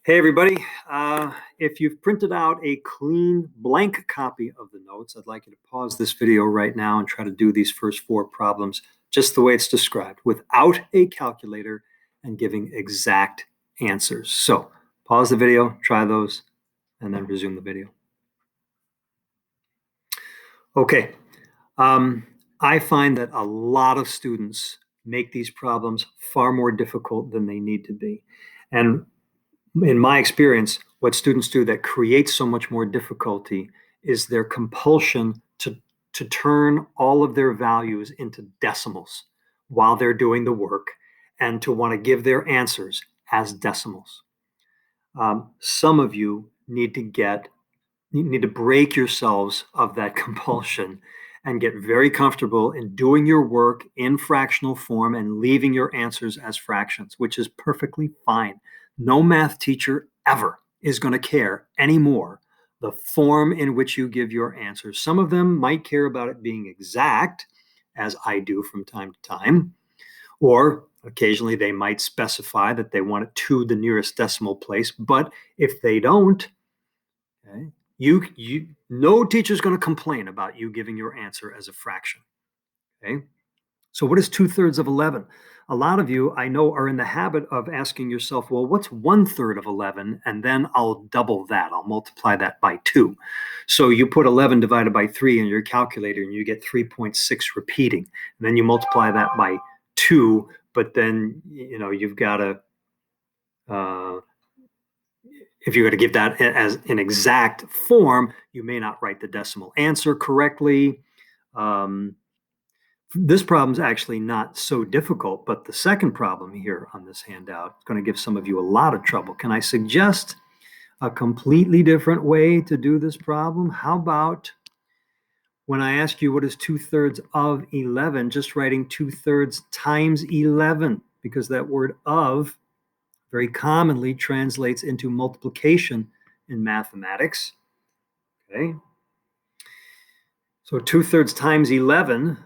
Hey, everybody. If you've printed out a clean blank copy of the notes, I'd like you to pause this video right now and try to do these first four problems just the way it's described, without a calculator and giving exact answers. So pause the video, try those, and then resume the video. Okay. I find that a lot of students make these problems far more difficult than they need to be. And in my experience, what students do that creates so much more difficulty is their compulsion to turn all of their values into decimals while they're doing the work and to want to give their answers as decimals. Some of you need to break yourselves of that compulsion and get very comfortable in doing your work in fractional form and leaving your answers as fractions, which is perfectly fine. No math teacher ever is going to care anymore the form in which you give your answers. Some of them might care about it being exact, as I do from time to time, or occasionally they might specify that they want it to the nearest decimal place. But if they don't, okay, no teacher's going to complain about you giving your answer as a fraction. Okay. So what is 2/3 of 11? A lot of you I know are in the habit of asking yourself, well, what's 1/3 of 11? And then I'll double that. I'll multiply that by 2. So you put 11 divided by 3 in your calculator and you get 3.6 repeating. And then you multiply that by 2, but then, you've got to, if you're going to give that as an exact form, you may not write the decimal answer correctly. This problem is actually not so difficult, but the second problem here on this handout is going to give some of you a lot of trouble. Can I suggest a completely different way to do this problem? How about when I ask you what is 2/3 of 11, just writing 2/3 times 11, because that word of very commonly translates into multiplication in mathematics. Okay. So 2/3 times 11.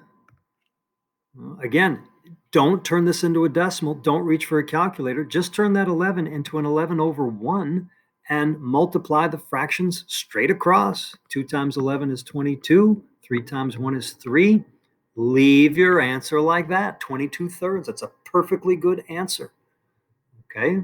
Again, don't turn this into a decimal. Don't reach for a calculator. Just turn that 11 into an 11 over 1 and multiply the fractions straight across. 2 times 11 is 22. 3 times 1 is 3. Leave your answer like that, 22/3. That's a perfectly good answer. Okay.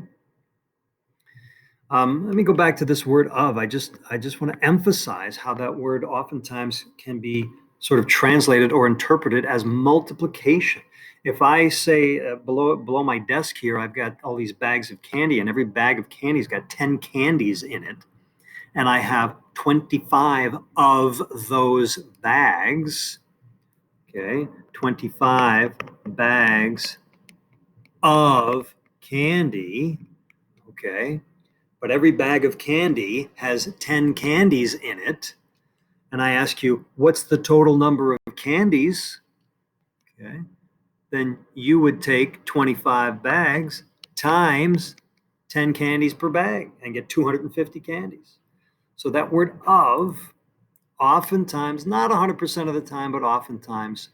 Let me go back to this word of. I just want to emphasize how that word oftentimes can be sort of translated or interpreted as multiplication. If I say below my desk here, I've got all these bags of candy, and every bag of candy's got 10 candies in it, and I have 25 of those bags. Okay, 25 bags of candy. Okay. But every bag of candy has 10 candies in it. And I ask you, what's the total number of candies? Okay. Then you would take 25 bags times 10 candies per bag and get 250 candies. So that word of, oftentimes, not 100% of the time, but oftentimes,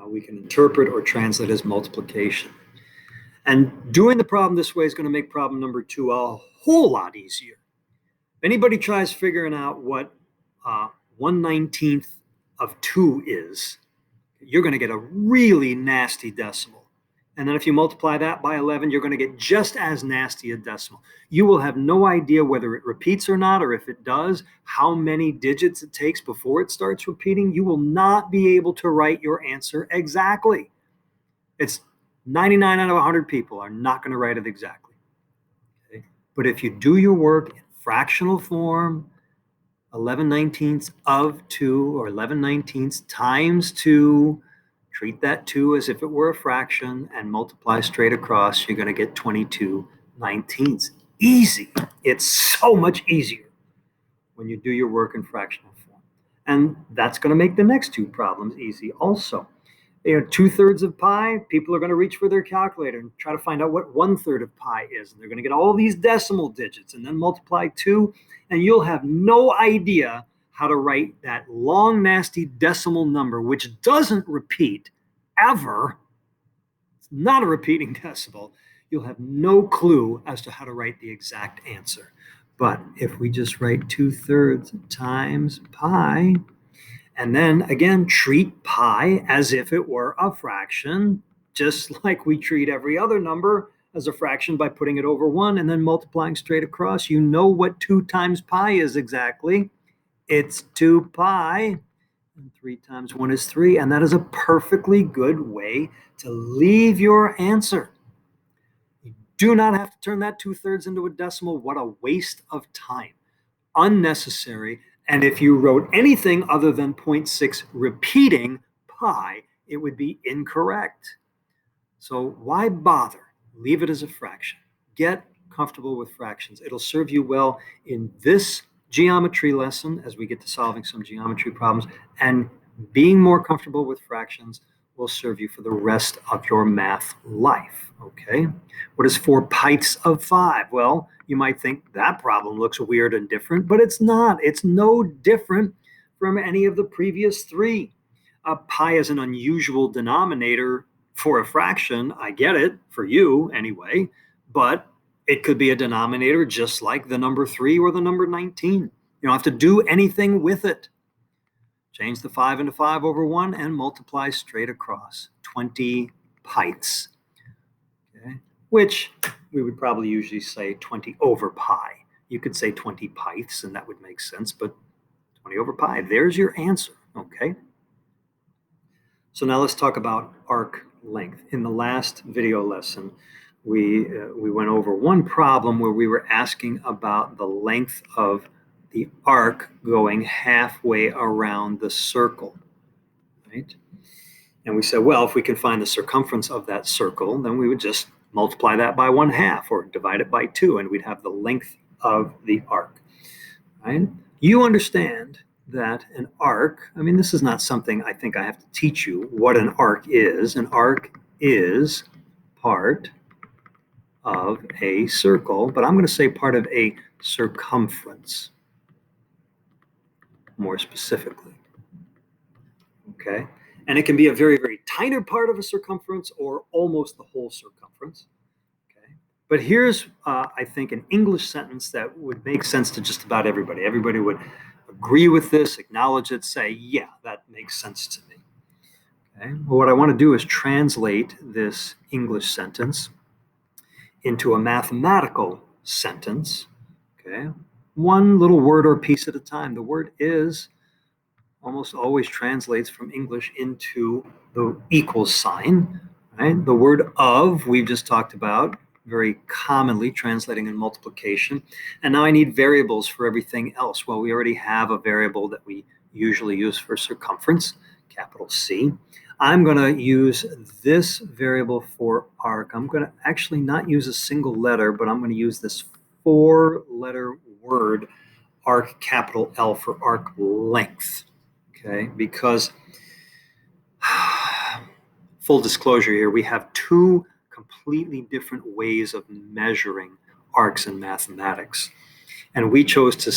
we can interpret or translate as multiplication. And doing the problem this way is going to make problem number 2 a whole lot easier. If anybody tries figuring out what 1/19 of 2 is, you're going to get a really nasty decimal. And then if you multiply that by 11, you're going to get just as nasty a decimal. You will have no idea whether it repeats or not, or if it does, how many digits it takes before it starts repeating. You will not be able to write your answer exactly. It's 99 out of 100 people are not going to write it exactly. Okay? But if you do your work in fractional form, 11/19 of 2 or 11/19 times 2, treat that 2 as if it were a fraction and multiply straight across, you're going to get 22/19. Easy. It's so much easier when you do your work in fractional form. And that's going to make the next 2 problems easy also. 2/3 of pi, people are going to reach for their calculator and try to find out what 1/3 of pi is. And they're going to get all these decimal digits and then multiply 2, and you'll have no idea how to write that long, nasty decimal number, which doesn't repeat ever. It's not a repeating decimal. you'll have no clue as to how to write the exact answer. But if we just write 2/3 times pi, and then again, treat pi as if it were a fraction, just like we treat every other number as a fraction by putting it over 1 and then multiplying straight across. You know what 2 times pi is exactly. It's 2 pi. And 3 times 1 is 3. And that is a perfectly good way to leave your answer. You do not have to turn that 2/3 into a decimal. What a waste of time. Unnecessary. And if you wrote anything other than 0.6 repeating pi, it would be incorrect. So why bother? Leave it as a fraction. Get comfortable with fractions. It'll serve you well in this geometry lesson as we get to solving some geometry problems. And being more comfortable with fractions will serve you for the rest of your math life. Okay? What is 4 of 5? Well, you might think that problem looks weird and different, but it's not. It's no different from any of the previous 3. Pi is an unusual denominator for a fraction. I get it, for you anyway, but it could be a denominator just like the number 3 or the number 19. You don't have to do anything with it. Change the 5 into 5 over 1 and multiply straight across. 20 pites. Okay? Which we would probably usually say 20 over pi. You could say 20 pites and that would make sense, but 20 over pi, there's your answer. Okay? So now let's talk about arc length. In the last video lesson, we went over one problem where we were asking about the length of the arc going halfway around the circle, right? And we said, well, if we can find the circumference of that circle, then we would just multiply that by 1/2 or divide it by 2, and we'd have the length of the arc, right? You understand that an arc, I mean, this is not something I think I have to teach you what an arc is. An arc is part of a circle, but I'm going to say part of a circumference, more specifically. Okay? And it can be a very, very tiny part of a circumference or almost the whole circumference. Okay? But here's, I think, an English sentence that would make sense to just about everybody. Everybody would agree with this, acknowledge it, say, yeah, that makes sense to me. Okay? Well, what I want to do is translate this English sentence into a mathematical sentence. Okay? One little word or piece at a time. The word is almost always translates from English into the equals sign. Right? The word of, we've just talked about, very commonly translating in multiplication. And now I need variables for everything else. Well, we already have a variable that we usually use for circumference, capital C. I'm going to use this variable for arc. I'm going to actually not use a single letter, but I'm going to use this 4-letter word, arc, capital L, for arc length. Okay, because full disclosure here, we have 2 completely different ways of measuring arcs in mathematics. And we chose to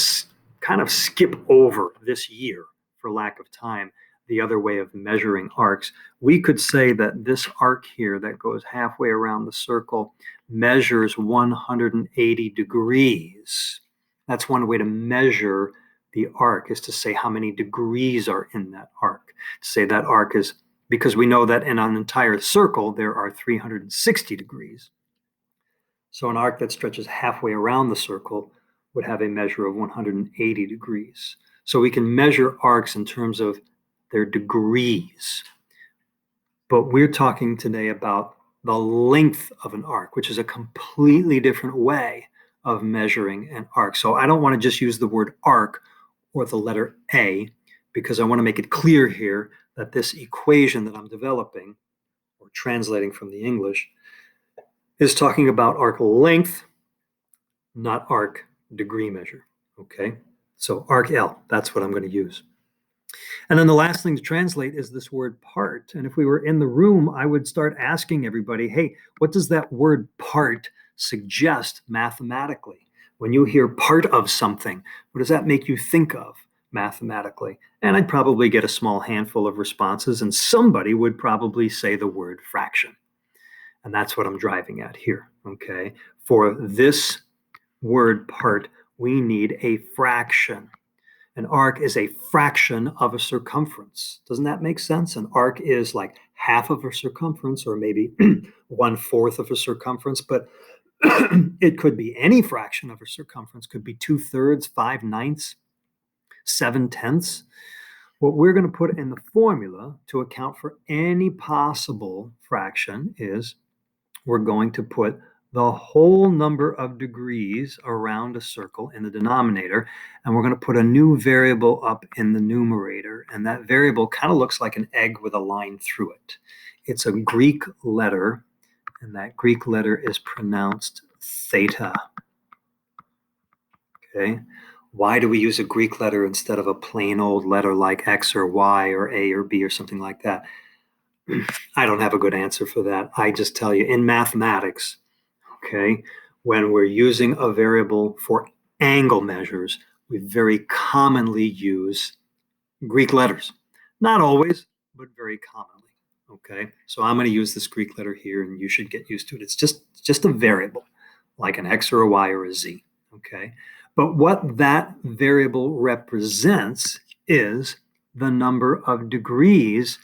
kind of skip over this year, for lack of time, the other way of measuring arcs. We could say that this arc here that goes halfway around the circle measures 180 degrees. That's one way to measure the arc, is to say how many degrees are in that arc. To say that arc is, because we know that in an entire circle, there are 360 degrees. So an arc that stretches halfway around the circle would have a measure of 180 degrees. So we can measure arcs in terms of their degrees. But we're talking today about the length of an arc, which is a completely different way of measuring an arc. So I don't want to just use the word arc or the letter A, because I want to make it clear here that this equation that I'm developing or translating from the English is talking about arc length, not arc degree measure. Okay, so arc L, that's what I'm going to use. And then the last thing to translate is this word part. And if we were in the room, I would start asking everybody, hey, what does that word part suggest mathematically? When you hear part of something, what does that make you think of mathematically? And I'd probably get a small handful of responses, and somebody would probably say the word fraction. And that's what I'm driving at here, okay? For this word part, we need a fraction. An arc is a fraction of a circumference. Doesn't that make sense? An arc is like half of a circumference, or maybe 1/4 of a circumference, but it could be any fraction of a circumference, could be 2/3, 5/9, 7/10. What we're going to put in the formula to account for any possible fraction is we're going to put the whole number of degrees around a circle in the denominator, and we're going to put a new variable up in the numerator, and that variable kind of looks like an egg with a line through it. It's a Greek letter, and that Greek letter is pronounced theta. Okay. Why do we use a Greek letter instead of a plain old letter like X or Y or A or B or something like that? I don't have a good answer for that. I just tell you, in mathematics, okay, when we're using a variable for angle measures, we very commonly use Greek letters. Not always, but very commonly, okay? So I'm going to use this Greek letter here, and you should get used to it. It's just a variable, like an X or a Y or a Z, okay? But what that variable represents is the number of degrees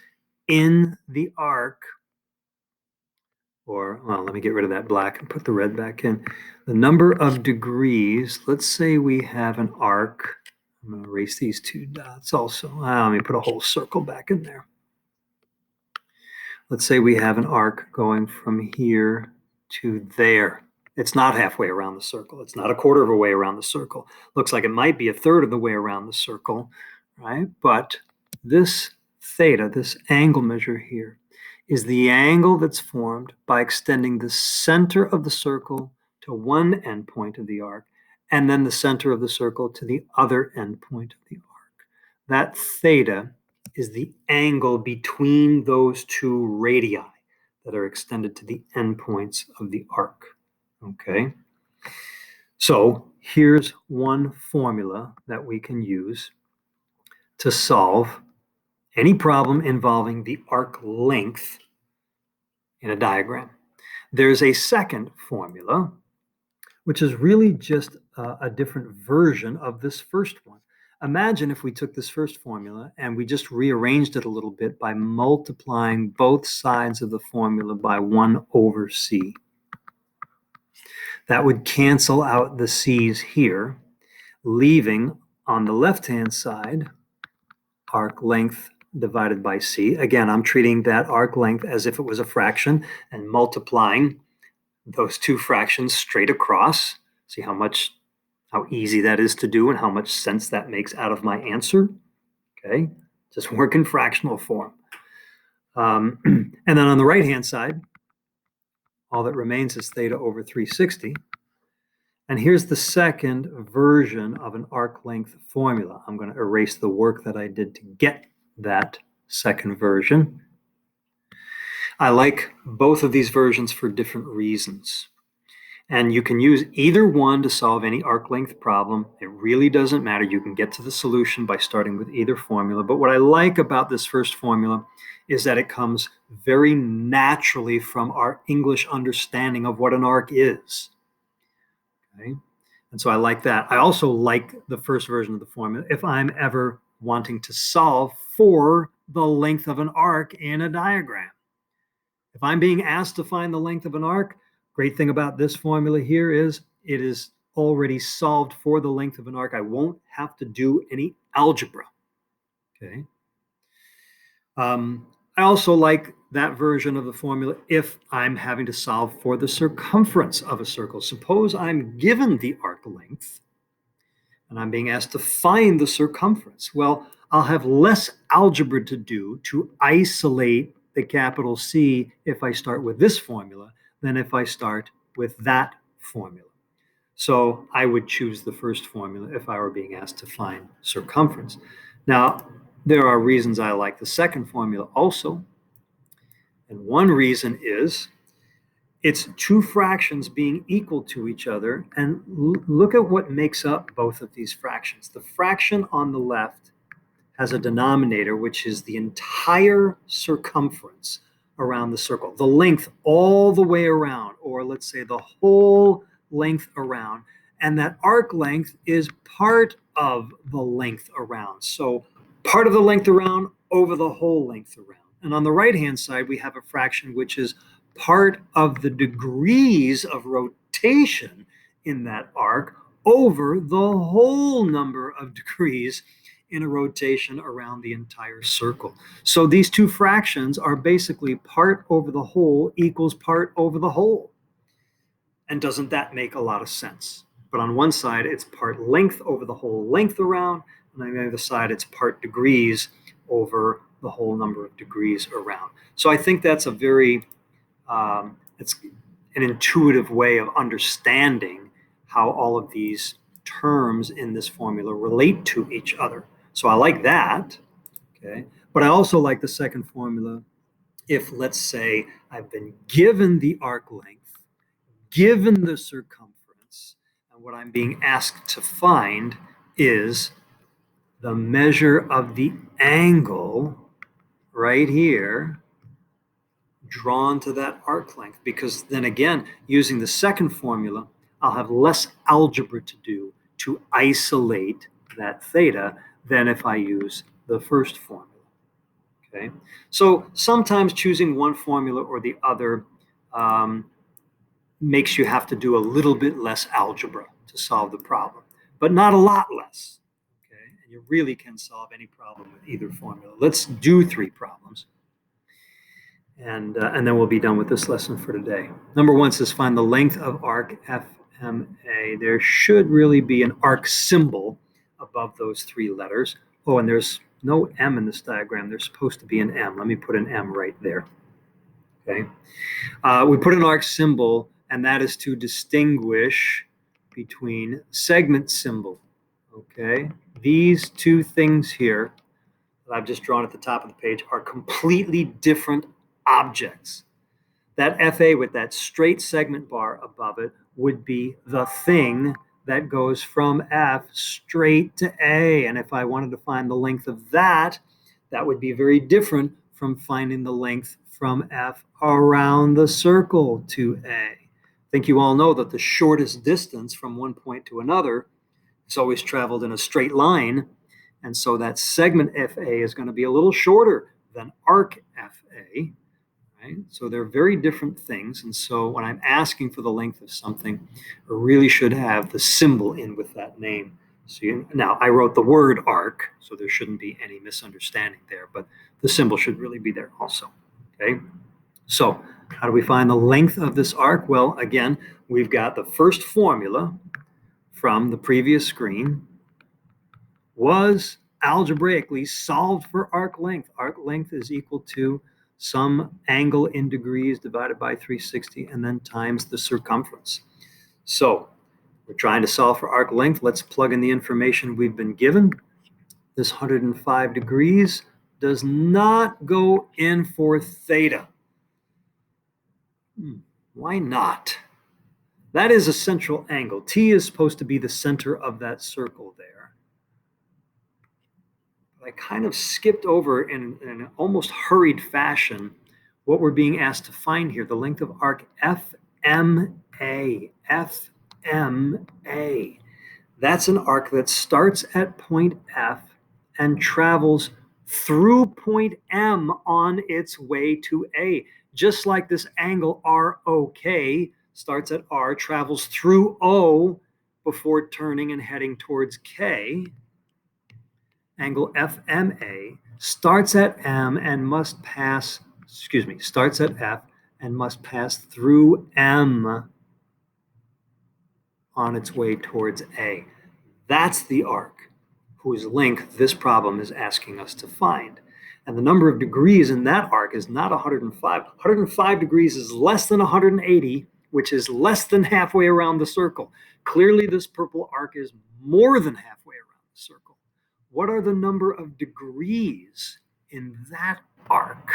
in the arc, or, well, let me get rid of that black and put the red back in. The number of degrees, let's say we have an arc. I'm going to erase these two dots also. Let me put a whole circle back in there. Let's say we have an arc going from here to there. It's not halfway around the circle. It's not a quarter of a way around the circle. Looks like it might be a third of the way around the circle, right? But this theta, this angle measure here, is the angle that's formed by extending the center of the circle to one endpoint of the arc, and then the center of the circle to the other endpoint of the arc. That theta is the angle between those two radii that are extended to the endpoints of the arc. Okay, so here's one formula that we can use to solve any problem involving the arc length in a diagram. There's a second formula, which is really just a different version of this first one. Imagine if we took this first formula and we just rearranged it a little bit by multiplying both sides of the formula by 1/c. That would cancel out the c's here, leaving on the left-hand side arc length divided by c. Again, I'm treating that arc length as if it was a fraction and multiplying those two fractions straight across. See how easy that is to do and how much sense that makes out of my answer. Okay, just work in fractional form. And then on the right-hand side, all that remains is theta over 360. And here's the second version of an arc length formula. I'm going to erase the work that I did to get that second version. I like both of these versions for different reasons. And you can use either one to solve any arc length problem. It really doesn't matter. You can get to the solution by starting with either formula. But what I like about this first formula is that it comes very naturally from our English understanding of what an arc is. Okay? And so I like that. I also like the first version of the formula if I'm ever wanting to solve for the length of an arc in a diagram. If I'm being asked to find the length of an arc, great thing about this formula here is it is already solved for the length of an arc. I won't have to do any algebra. Okay. I also like that version of the formula if I'm having to solve for the circumference of a circle. Suppose I'm given the arc length and I'm being asked to find the circumference. Well, I'll have less algebra to do to isolate the capital C if I start with this formula than if I start with that formula. So I would choose the first formula if I were being asked to find circumference. Now, there are reasons I like the second formula also. And one reason is it's two fractions being equal to each other. And look at what makes up both of these fractions. The fraction on the left has a denominator, which is the entire circumference around the circle, the length all the way around, or let's say the whole length around. And that arc length is part of the length around. So part of the length around over the whole length around. And on the right-hand side, we have a fraction which is part of the degrees of rotation in that arc over the whole number of degrees in a rotation around the entire circle. So these two fractions are basically part over the whole equals part over the whole. And doesn't that make a lot of sense? But on one side, it's part length over the whole length around, and on the other side, it's part degrees over the whole number of degrees around. So I think that's a very, it's an intuitive way of understanding how all of these terms in this formula relate to each other. So I like that, okay? But I also like the second formula if, let's say, I've been given the arc length, given the circumference, and what I'm being asked to find is the measure of the angle right here drawn to that arc length, because then again, using the second formula, I'll have less algebra to do to isolate that theta than if I use the first formula. Okay, so sometimes choosing one formula or the other makes you have to do a little bit less algebra to solve the problem, but not a lot less. Okay, and you really can solve any problem with either formula. Let's do 3 problems. And then we'll be done with this lesson for today. Number 1 says find the length of arc FMA. There should really be an arc symbol above those 3 letters. Oh, and there's no M in this diagram. There's supposed to be an M. Let me put an M right there. Okay. We put an arc symbol, and that is to distinguish between segment symbol. Okay. These 2 things here that I've just drawn at the top of the page are completely different objects. That FA with that straight segment bar above it would be the thing that goes from F straight to A. And if I wanted to find the length of that, that would be very different from finding the length from F around the circle to A. I think you all know that the shortest distance from one point to another is always traveled in a straight line. And so that segment FA is going to be a little shorter than arc FA. Right? So they're very different things. And so when I'm asking for the length of something, I really should have the symbol in with that name. So now I wrote the word arc, so there shouldn't be any misunderstanding there, but the symbol should really be there also. Okay. So how do we find the length of this arc? Well, again, we've got the first formula from the previous screen was algebraically solved for arc length. Arc length is equal to some angle in degrees divided by 360 and then times the circumference. So we're trying to solve for arc length. Let's plug in the information we've been given. This 105 degrees does not go in for theta. Why not? That is a central angle. T is supposed to be the center of that circle there. I kind of skipped over in an almost hurried fashion what we're being asked to find here, the length of arc FMA. FMA. That's an arc that starts at point F and travels through point M on its way to A. Just like this angle ROK starts at R, travels through O before turning and heading towards K. Angle FMA starts at M and must pass, starts at F and must pass through M on its way towards A. That's the arc whose length this problem is asking us to find. And the number of degrees in that arc is not 105. 105 degrees is less than 180, which is less than halfway around the circle. Clearly, this purple arc is more than halfway around the circle. What are the number of degrees in that arc?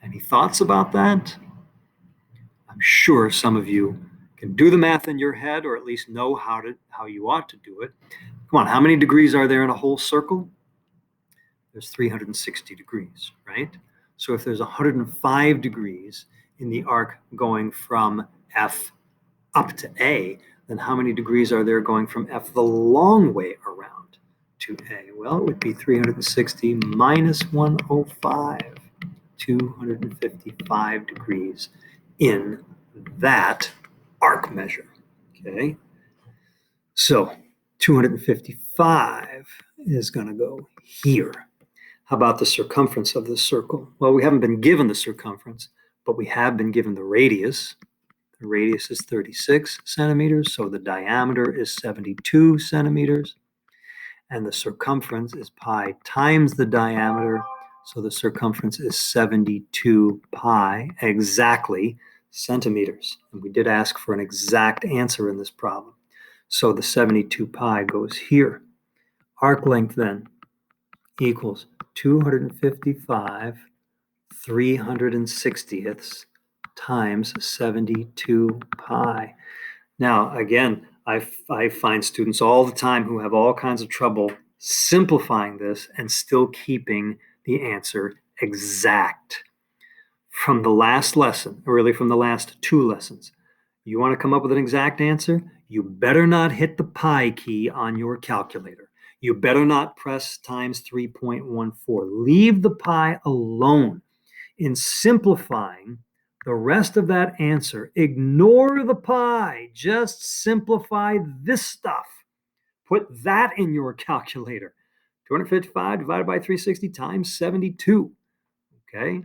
Any thoughts about that? I'm sure some of you can do the math in your head, or at least know how you ought to do it. Come on, how many degrees are there in a whole circle? There's 360 degrees, right? So if there's 105 degrees in the arc going from F up to A, then how many degrees are there going from F the long way around to A? Well, it would be 360 minus 105, 255 degrees in that arc measure, okay? So 255 is going to go here. How about the circumference of the circle? Well, we haven't been given the circumference, but we have been given the radius. The radius is 36 centimeters, so the diameter is 72 centimeters. And the circumference is pi times the diameter, so the circumference is 72 pi exactly centimeters. And we did ask for an exact answer in this problem. So the 72 pi goes here. Arc length then equals 255 360ths times 72 pi. Now, again, I find students all the time who have all kinds of trouble simplifying this and still keeping the answer exact. From the last lesson, or really from the last two lessons, you want to come up with an exact answer? You better not hit the pi key on your calculator. You better not press times 3.14. Leave the pi alone. In simplifying the rest of that answer, ignore the pi. Just simplify this stuff. Put that in your calculator. 255 divided by 360 times 72. Okay?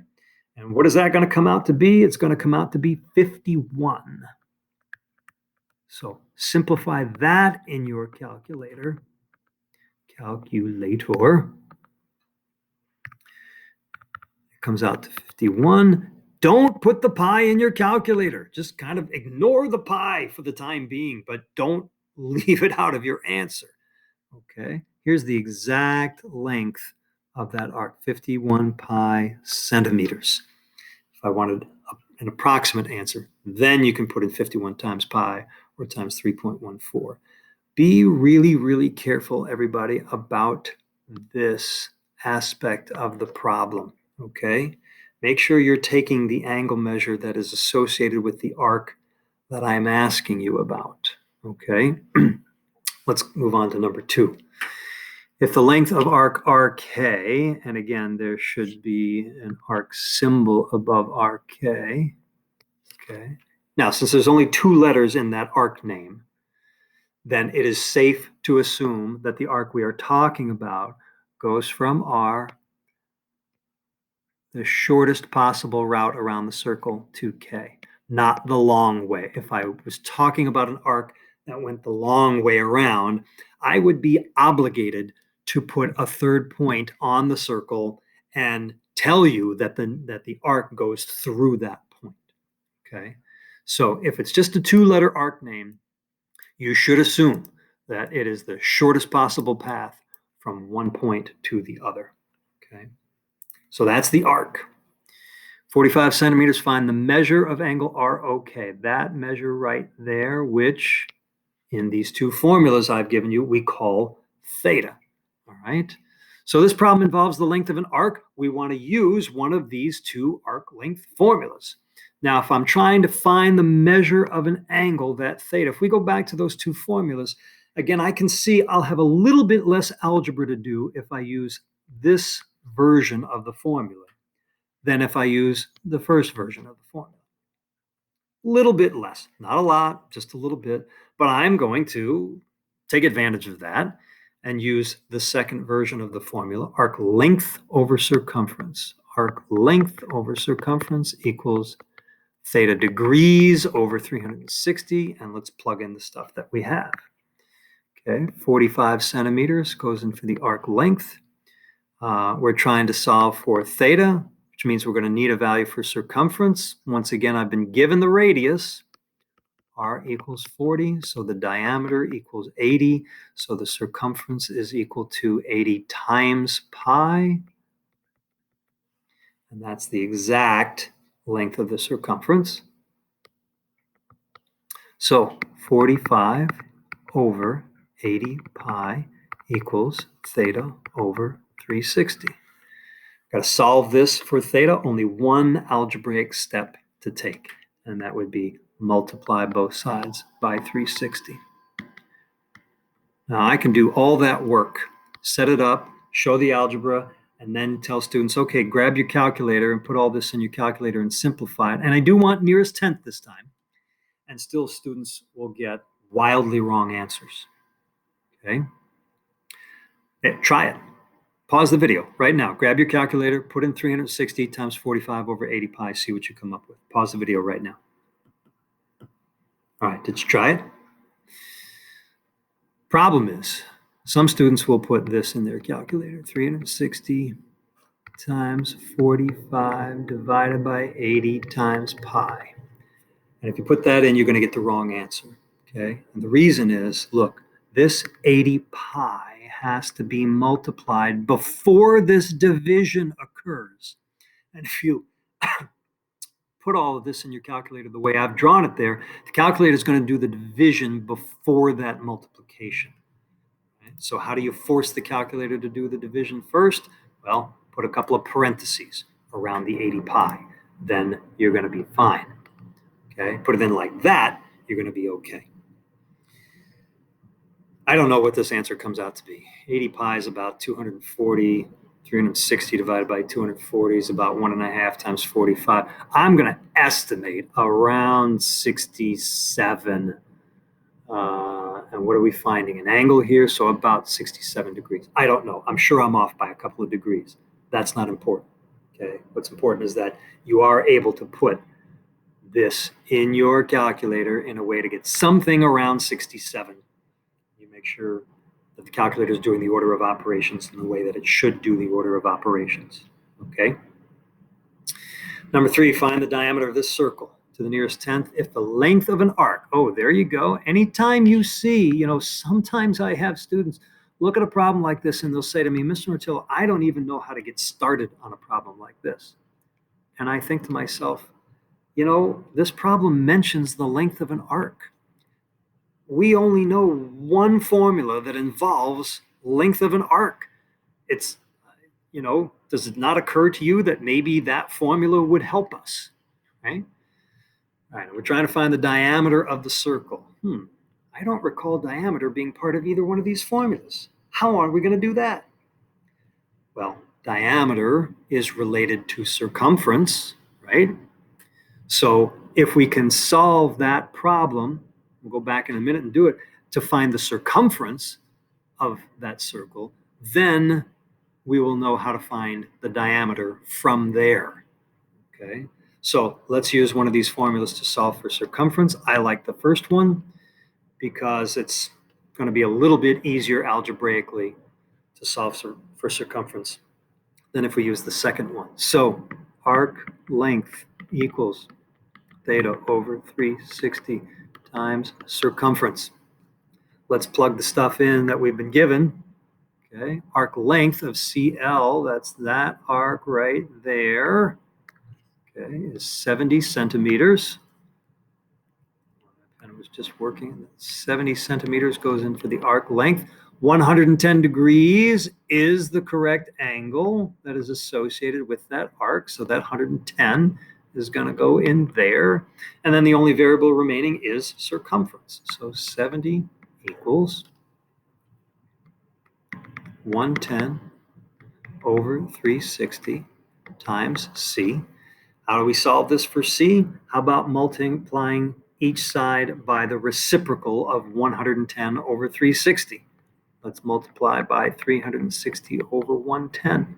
And what is that going to come out to be? It's going to come out to be 51. So simplify that in your calculator. Calculator. It comes out to 51. Don't put the pi in your calculator. Just kind of ignore the pi for the time being, but don't leave it out of your answer. Okay, here's the exact length of that arc, 51 pi centimeters. If I wanted an approximate answer, then you can put in 51 times pi or times 3.14. Be really, really careful, everybody, about this aspect of the problem, okay? Make sure you're taking the angle measure that is associated with the arc that I'm asking you about, okay? Let's move on to number 2. If the length of arc RK, and again, there should be an arc symbol above RK, okay? Now, since there's only 2 letters in that arc name, then it is safe to assume that the arc we are talking about goes from R, the shortest possible route around the circle, to K, not the long way. If I was talking about an arc that went the long way around, I would be obligated to put a third point on the circle and tell you that the arc goes through that point, okay? So if it's just a 2-letter arc name, you should assume that it is the shortest possible path from one point to the other, okay? So that's the arc. 45 centimeters, find the measure of angle ROK. That measure right there, which in these 2 formulas I've given you, we call theta, all right? So this problem involves the length of an arc. We want to use one of these 2 arc length formulas. Now, if I'm trying to find the measure of an angle, that theta, if we go back to those 2 formulas, again, I can see I'll have a little bit less algebra to do if I use this version of the formula than if I use the first version of the formula. Little bit less, not a lot, just a little bit, but I'm going to take advantage of that and use the second version of the formula, arc length over circumference. Arc length over circumference equals theta degrees over 360, and let's plug in the stuff that we have. Okay, 45 centimeters goes in for the arc length. We're trying to solve for theta, which means we're going to need a value for circumference. Once again, I've been given the radius. R equals 40, so the diameter equals 80, so the circumference is equal to 80 times pi, and that's the exact length of the circumference. So 45 over 80 pi equals theta over 360. Got to solve this for theta, only one algebraic step to take, and that would be multiply both sides by 360. Now I can do all that work, set it up, show the algebra, and then tell students, okay, grab your calculator and put all this in your calculator and simplify it. And I do want nearest tenth this time. And still students will get wildly wrong answers. Okay? Try it. Pause the video right now. Grab your calculator, put in 360 times 45 over 80 pi, see what you come up with. Pause the video right now. All right, did you try it? Problem is, some students will put this in their calculator, 360 times 45 divided by 80 times pi. And if you put that in, you're going to get the wrong answer. Okay? And the reason is, look, this 80 pi has to be multiplied before this division occurs. And if you put all of this in your calculator the way I've drawn it there, the calculator is going to do the division before that multiplication. Right? So how do you force the calculator to do the division first? Well, put a couple of parentheses around the 80 pi. Then you're going to be fine. Okay? Put it in like that, you're going to be okay. I don't know what this answer comes out to be. 80 pi is about 240. 360 divided by 240 is about 1.5 times 45. I'm going to estimate around 67. And what are we finding? An angle here, so about 67 degrees. I don't know. I'm sure I'm off by a couple of degrees. That's not important. Okay. What's important is that you are able to put this in your calculator in a way to get something around 67. You make sure that the calculator is doing the order of operations in the way that it should do the order of operations. Okay. Number 3, find the diameter of this circle to the nearest tenth if the length of an arc. Oh, there you go. Anytime you see, sometimes I have students look at a problem like this and they'll say to me, Mr. Martillo, I don't even know how to get started on a problem like this. And I think to myself, this problem mentions the length of an arc. We only know one formula that involves length of an arc. It's, does it not occur to you that maybe that formula would help us, right? All right, we're trying to find the diameter of the circle. I don't recall diameter being part of either one of these formulas. How are we going to do that? Well, diameter is related to circumference, right? So if we can solve that problem, we'll go back in a minute and do it, to find the circumference of that circle, then we will know how to find the diameter from there. Okay, so let's use one of these formulas to solve for circumference. I like the first one because it's going to be a little bit easier algebraically to solve for circumference than if we use the second one. So arc length equals theta over 360 times circumference. Let's plug the stuff in that we've been given. Okay, arc length of CL, that's that arc right there, okay, is 70 centimeters. And it was just working. 70 centimeters goes in for the arc length. 110 degrees is the correct angle that is associated with that arc. So that 110 is going to go in there. And then the only variable remaining is circumference. So 70 equals 110 over 360 times C. How do we solve this for C? How about multiplying each side by the reciprocal of 110 over 360? Let's multiply by 360 over 110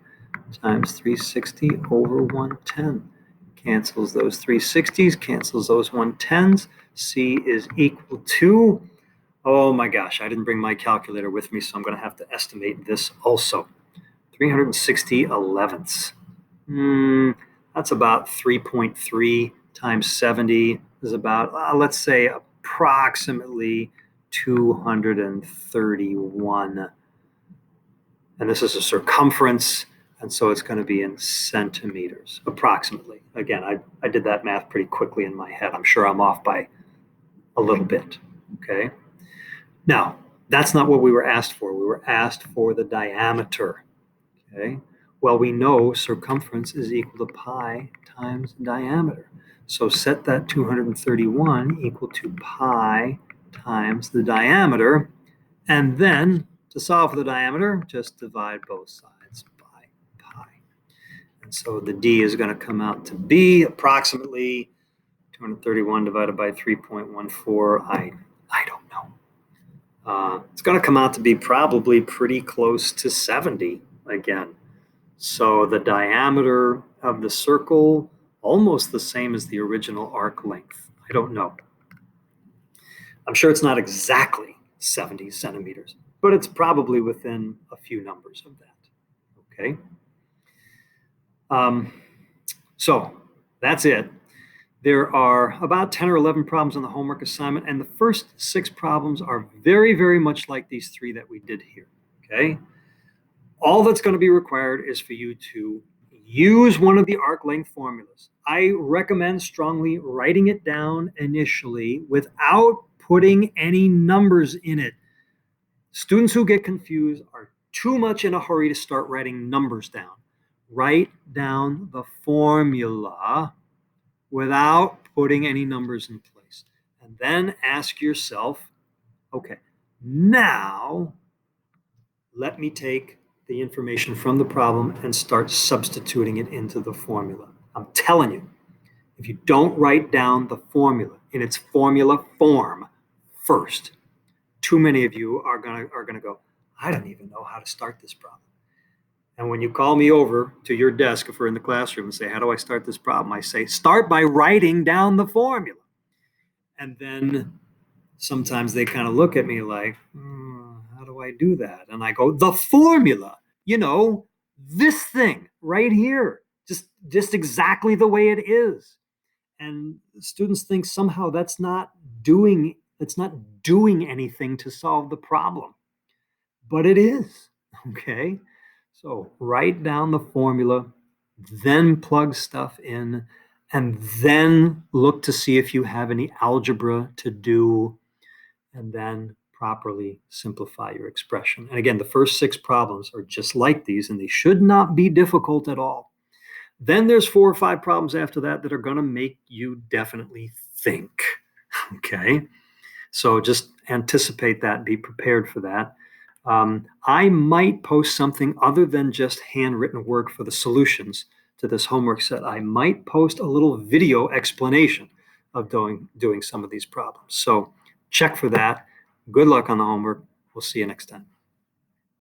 times 360 over 110. Cancels those 360s, cancels those 110s. C is equal to, oh my gosh, I didn't bring my calculator with me, so I'm going to have to estimate this also. 360 elevenths. That's about 3.3 times 70 is about, let's say, approximately 231. And this is a circumference, and so it's going to be in centimeters, approximately. Again, I did that math pretty quickly in my head. I'm sure I'm off by a little bit, okay? Now, that's not what we were asked for. We were asked for the diameter, okay? Well, we know circumference is equal to pi times diameter. So set that 231 equal to pi times the diameter. And then to solve for the diameter, just divide both sides by pi. And so the d is going to come out to be approximately 231 divided by 3.14. I don't know. It's going to come out to be probably pretty close to 70 again. So the diameter of the circle, almost the same as the original arc length. I don't know. I'm sure it's not exactly 70 centimeters, but it's probably within a few numbers of that. Okay. So that's it. There are about 10 or 11 problems on the homework assignment, and the first 6 problems are very, very much like these 3 that we did here. Okay. All that's going to be required is for you to use one of the arc length formulas. I recommend strongly writing it down initially without putting any numbers in it. Students who get confused are too much in a hurry to start writing numbers down. Write down the formula without putting any numbers in place. And then ask yourself, okay, now let me take the information from the problem and start substituting it into the formula. I'm telling you, if you don't write down the formula in its formula form first, too many of you are gonna go, I don't even know how to start this problem. And when you call me over to your desk if we're in the classroom and say, how do I start this problem? I say, start by writing down the formula. And then sometimes they kind of look at me like, how do I do that? And I go, the formula, this thing right here, just exactly the way it is. And students think somehow that's not doing anything to solve the problem. But it is, okay? So write down the formula, then plug stuff in, and then look to see if you have any algebra to do, and then properly simplify your expression. And again, the first 6 problems are just like these, and they should not be difficult at all. Then there's 4 or 5 problems after that that are going to make you definitely think, okay? So just anticipate that, be prepared for that. I might post something other than just handwritten work for the solutions to this homework set. I might post a little video explanation of doing some of these problems. So check for that. Good luck on the homework. We'll see you next time.